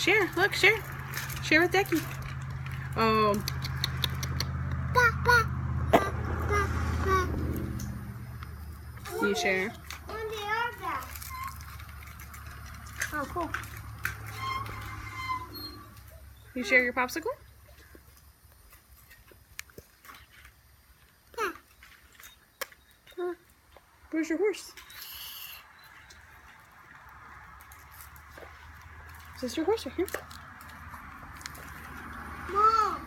Share. Look, share. Share with Decky. Oh. You share. Oh, cool. You share your popsicle? Where's your horse? Is this your horse right here? Mom!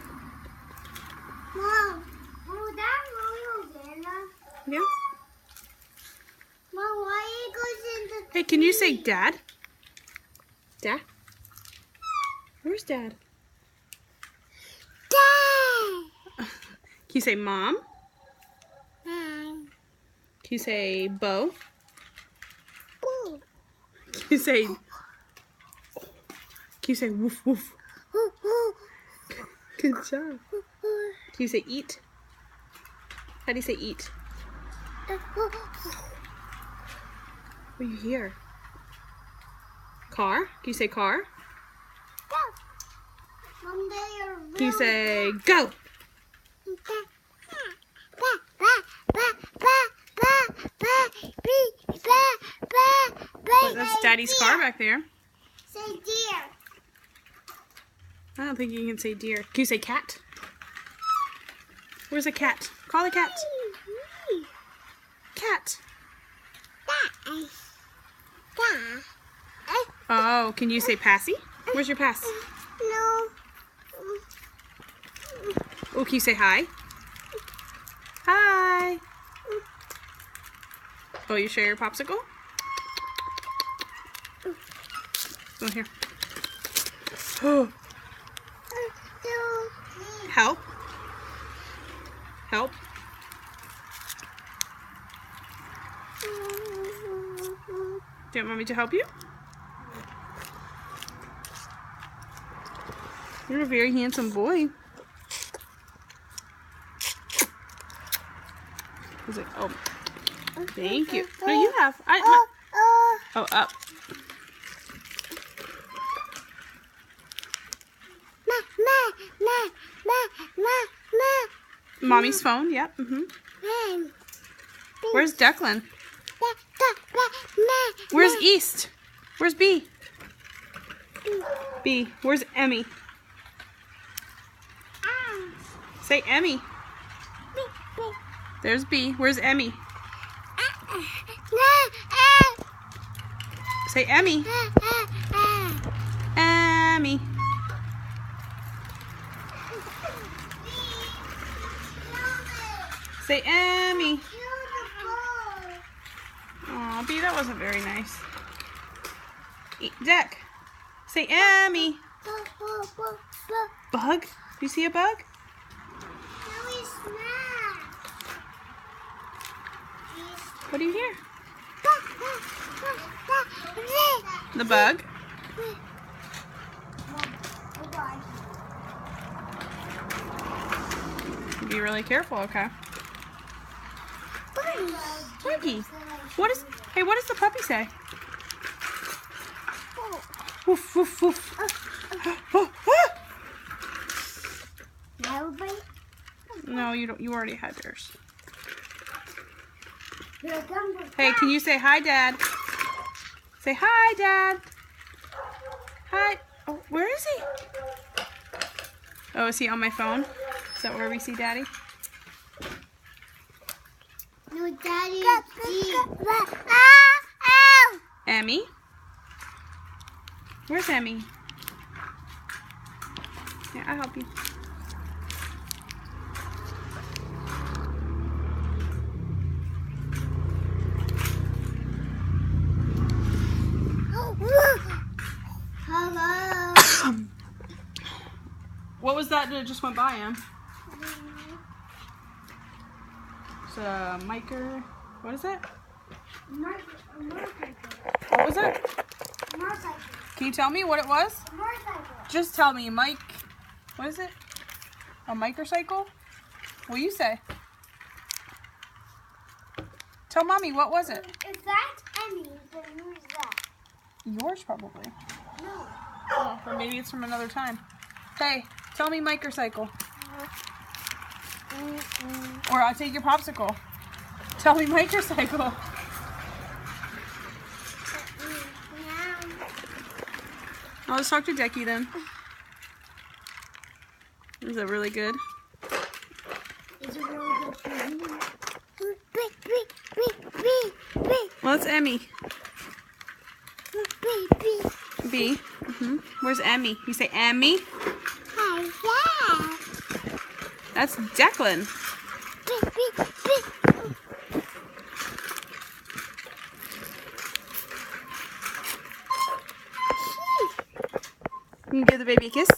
Mom! Oh, that Royal Yeah. Mom, why it goes in the Hey, can you say Dad? Dad? Where's Dad? Dad! Can you say Mom? Mom. Can you say Bo? Boo. Can you say... Can you say woof woof? Ooh, ooh, Good job. ooh, ooh. Can you say eat? How do you say eat? Ooh. What do you hear? Car? Can you say car? Go. Mom, they are Can you say go? Oh, that's Daddy's car back there. Say deer. I don't think you can say deer. Can you say cat? Where's a cat? Call a cat. Cat. Oh, can you say passy? Where's your pass? No. Oh, can you say hi? Hi. Oh, you share your popsicle? Oh, here. Oh, help. Help. Do you want me to help you? You're a very handsome boy. He's like, oh, thank you. No, you have. Oh, up. Mommy's phone, yep. Where's Declan? Where's East? Where's B? B. Where's Emmy? Say Emmy. There's B. Where's Emmy? Say Emmy. Emmy. Say Emmy. Aw, B, that wasn't very nice. Deck. Say Emmy. Bug? Do you see a bug? What do you hear? The bug? Be really careful, okay? Monkey. What is? Hey, what does the puppy say? Woof woof woof. No, you don't. You already had yours. Hey, can you say hi, Dad? Say hi, Dad. Hi. Oh, where is he? Oh, is he on my phone? Is that where we see Daddy? No, Daddy. Emmy? Where's Emmy? Yeah, I'll help you. Hello. What was that that just went by him? It's a micer. What is it? What was it? Can you tell me what it was? Just tell me, Mike. What is it? A microcycle? What do you say? Tell Mommy, what was it? If that's Emmy, then who is that? Yours, probably. No. Oh, for Maybe it's from another time. Hey, tell me microcycle. Or I'll take your popsicle. Tell me microcycle. I'll just talk to Decky then. Is that really good? Well, it's Emmy. B. Where's Emmy? You say Emmy? That's Declan. Can you give the baby a kiss?